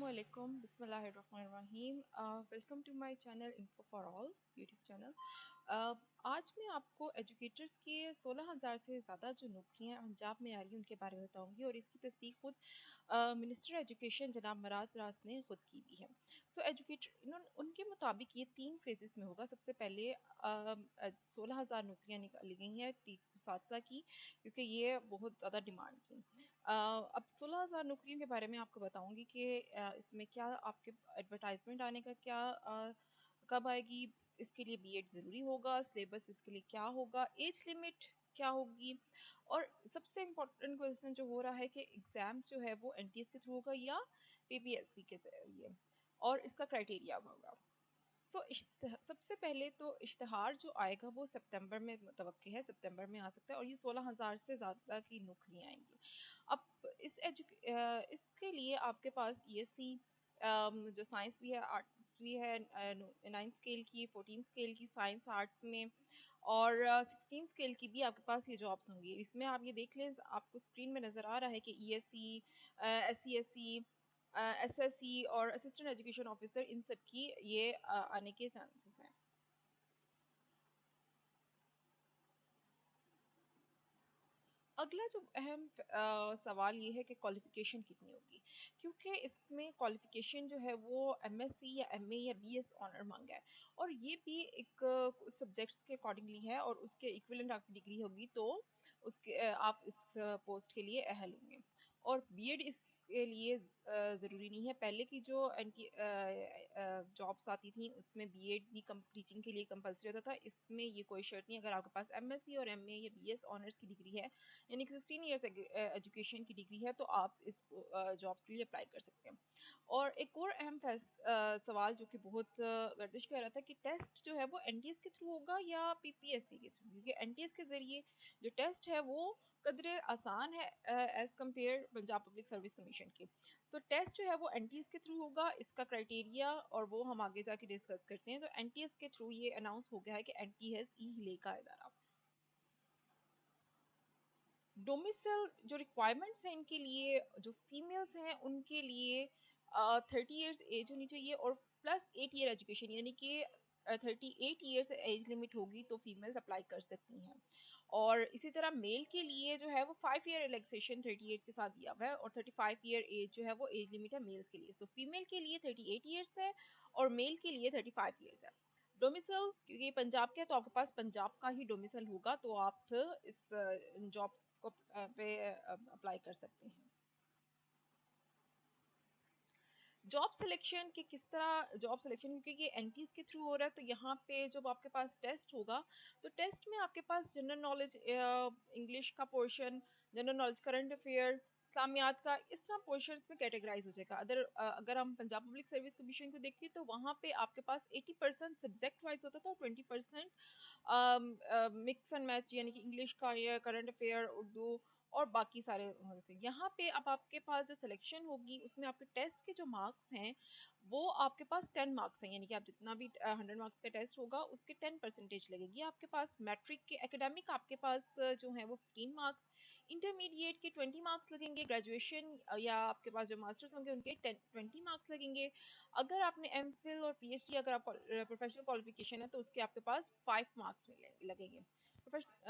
Assalamualaikum, Bismillahirrahmanirrahim. Welcome to my channel Info for All YouTube channel. आज मैं आपको educators के 16,000 से ज़्यादा जो नौकरियां पंजाब में आ रही हैं उनके बारे में बताऊंगी और इसकी तस्दीक खुद मिनिस्टर एजुकेशन जनाब मराज रास ने खुद की दी है। सो एजुकेटर इन्होंने उनके मुताबिक ये 3 फेजेस में होगा। सबसे पहले 16,000 नौकरियां निकाली गई हैं सातसा की, क्योंकि ये बहुत ज़्यादा डिमांड थी। अब 16,000 नौकरियों के बारे में आपको बताऊंगी कि इसमें क्या आपके एडवर्टाइजमेंट आने का क्या कब आएगी, इसके लिए बीएड ज़रूरी होगा, सिलेबस इसके लिए क्या होगा, एज लिमिट क्या होगी, और सबसे इम्पोर्टेंट क्वेश्चन जो हो रहा है कि एग्ज़ाम जो है वो एनटीएस के थ्रू होगा या पीपीएससी के जरिए, और इसका क्राइटेरिया होगा। सबसे पहले तो इश्तहार जो आएगा वो सितंबर में मुतवक्की है, सितंबर में आ सकता है, और ये 16,000 से ज़्यादा की नौकरियाँ आएंगी। अब इसके लिए आपके पास ईएससी जो साइंस भी है, आर्ट भी है, 9 स्केल की, 14 स्केल की साइंस आर्ट्स में, और 16 स्केल की भी आपके पास ये जॉब्स होंगी। इसमें आप ये देख लें, आपको स्क्रीन में नज़र आ रहा है कि ईएससी, एससी, एसएससी और असिस्टेंट एजुकेशन ऑफिसर, इन सब की ये आने के चांसेस हैं। अगला जो अहम सवाल ये है कि क्वालिफ़िकेशन कितनी होगी, क्योंकि इसमें क्वालिफ़िकेशन जो है वो एमएससी या एमए या बीएस ऑनर मांगा है, और ये भी एक सब्जेक्ट्स के अकॉर्डिंगली है, और उसके इक्विवेलेंट आपकी डिग्री होगी तो उसके आप इस पोस्ट के लिए अहल होंगे। और बीएड इसके लिए ज़रूरी नहीं है। पहले की जो एनटी जॉब्स आती थी उसमें बीएड भी टीचिंग के लिए कंपलसरी होता था। इसमें ये कोई शर्त नहीं, अगर आपके पास एमएससी और एमए या बीएस ऑनर्स की डिग्री है, यानी कि 16 ईयर्स एजुकेशन की डिग्री है, तो आप इस जॉब्स के लिए अप्लाई कर सकते हैं। और एक और अहम सवाल जो कि बहुत गर्दिश कर रहा था कि टेस्ट जो है वो एनटीएस के थ्रू होगा या पीपीएससी के थ्रू, क्योंकि एनटीएस के ज़रिए जो टेस्ट है वो कदरे आसान है as compare Punjab public service commission के। सो टेस्ट जो है वो एनटीएस के थ्रू होगा, इसका क्राइटेरिया और वो हम आगे जाके डिस्कस करते हैं। तो एनटीएस के थ्रू ये अनाउंस हो गया है कि एनटीएस ई हिले का इदारा। डोमिसल जो रिक्वायरमेंट्स हैं इनके लिए, जो फीमेल्स हैं उनके लिए 30 इयर्स एज होनी चाहिए और प्लस 8 ईयर एजुकेशन, यानी कि 38 ईयर्स एज लिमिट होगी तो फीमेल्स अप्लाई कर सकती हैं। और इसी तरह मेल के लिए जो है वो 5 ईयर रिलैक्सेशन 30 ईयर्स के साथ दिया हुआ है, और 35 ईयर एज जो है वो एज लिमिट है मेल्स के लिए। तो फीमेल के लिए 38 ईयर्स है और मेल के लिए 35 ईयर्स है। डोमिसल, क्योंकि पंजाब के, तो आपके पास पंजाब का ही डोमिसल होगा, तो आप इस जॉब्स को पे अप्लाई कर सकते हैं। जॉब सिलेक्शन की किस तरह, जॉब सिलेक्शन क्योंकि ये एनटीज के थ्रू हो रहा है, तो यहाँ पे जब आपके पास टेस्ट होगा तो टेस्ट में आपके पास जनरल नॉलेज, इंग्लिश का portion, general knowledge, current affair, इस्लामियात का, इस तरह पोर्शंस में कैटेगराइज हो जाएगा। अगर हम पंजाब पब्लिक सर्विस कमीशन को देखें तो वहाँ पे आपके पास 80% सब्जेक्ट वाइज होता था और 20% मिक्स एंड मैच, यानी कि इंग्लिश का या करंट अफेयर, उर्दू और बाकी सारे से। यहाँ पे अब आपके पास जो सिलेक्शन होगी उसमें आपके टेस्ट के जो मार्क्स हैं वो आपके पास 10 मार्क्स हैं, यानी कि आप जितना भी 100 मार्क्स का टेस्ट होगा उसके 10% लगेगी आपके पास। मैट्रिक के एकेडमिक आपके पास जो है वो 15 मार्क्स, इंटरमीडिएट के 20 मार्क्स लगेंगे, ग्रेजुएशन या आपके पास जो मास्टर्स होंगे उनके 20 मार्क्स लगेंगे। अगर आपने एम फिल और पीएचडी, अगर आप प्रोफेशनल क्वालिफिकेशन है तो उसके आपके पास 5 मार्क्स लगेंगे।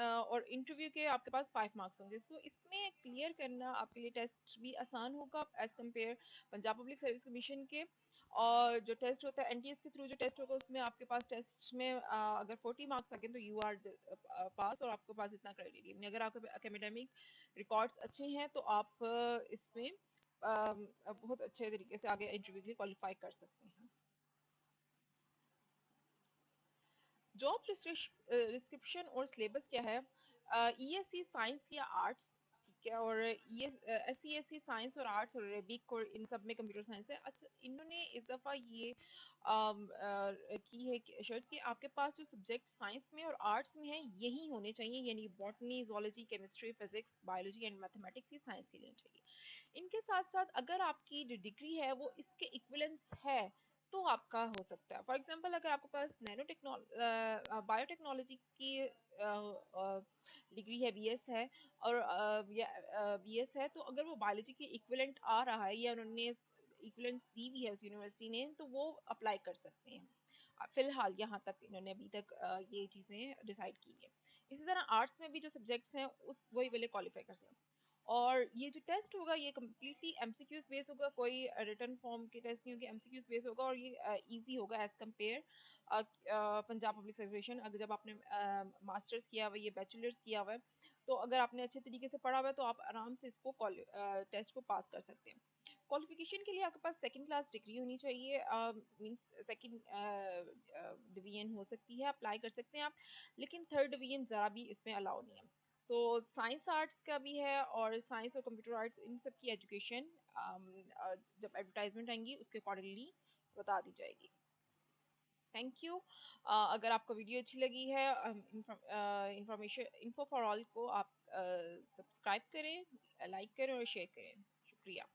और इंटरव्यू के आपके पास 5 मार्क्स होंगे। सो इसमें क्लियर करना आपके लिए टेस्ट भी आसान होगा as compare Punjab public service commission के। और जो टेस्ट होता है एनटीएस के थ्रू, जो टेस्ट होगा उसमें आपके पास टेस्ट में अगर 40 मार्क्स आ गए तो यू आर पास, और आपके पास इतना क्राइटेरिया नहीं। अगर आपके एकेडमिक रिकॉर्ड्स अच्छे हैं तो आप इसमें बहुत अच्छे तरीके से आगे इंटरव्यू के लिए क्वालिफाई कर सकते हैं। जॉब डिस्क्रिप्शन और सिलेबस क्या है? ईएससी साइंस या आर्ट्स, ठीक है, और ये एससी साइंस और आर्ट्स और अरेबिक, और इन सब में कंप्यूटर साइंस है। अच्छा, इन्होंने इस दफ़ा ये की है कि शर्त कि आपके पास जो सब्जेक्ट साइंस में और आर्ट्स में है यही होने चाहिए, यानी botany, zoology, chemistry, physics, biology and mathematics, ये साइंस के लिए चाहिए। इनके साथ साथ अगर आपकी जो डिग्री है वो इसके इक्विवेलेंस है तो आपका हो सकता है। फॉर एग्जांपल, अगर आपके पास बायोटेक्नोलॉजी की डिग्री है, बीएस है, और या बीएस है, तो अगर वो बायोलॉजी के इक्विवेलेंट आ रहा है या उन्होंने इक्विवेलेंस दी हुई है उस यूनिवर्सिटी ने तो वो अप्लाई कर सकते हैं। फिलहाल यहाँ तक इन्होंने अभी तक ये चीज़ें डिसाइड की हैं। इसी तरह आर्ट्स में भी जो सब्जेक्ट्स हैं उस वही वाले क्वालिफाई कर सकते हैं। और ये जो टेस्ट होगा ये कम्प्लीटली एमसीक्यूज बेस होगा, कोई रिटन फॉर्म के टेस्ट नहीं होंगे, एमसीक्यूज बेस होगा और ये इजी होगा एज कम्पेयर पंजाब पब्लिक सर्विसेशन। अगर जब आपने मास्टर्स किया हुआ है, ये बैचलर्स किया हुआ है, तो अगर आपने अच्छे तरीके से पढ़ा हुआ है तो आप आराम से इसको टेस्ट को पास कर सकते हैं। क्वालिफिकेशन के लिए आपके पास सेकंड क्लास डिग्री होनी चाहिए, मींस सेकंड डिवीजन हो सकती है, अप्लाई कर सकते हैं आप, लेकिन थर्ड डिवीजन ज़रा भी इसमें अलाउ नहीं है। सो साइंस आर्ट्स का भी है, और साइंस और कंप्यूटर आर्ट्स इन सब की एजुकेशन जब एडवर्टाइजमेंट आएंगी उसके अकॉर्डिंगली बता दी जाएगी। Thank you. अगर आपको वीडियो अच्छी लगी है, इंफॉर्मेशन इन्फो फॉर ऑल को आप सब्सक्राइब करें, लाइक करें और शेयर करें। शुक्रिया।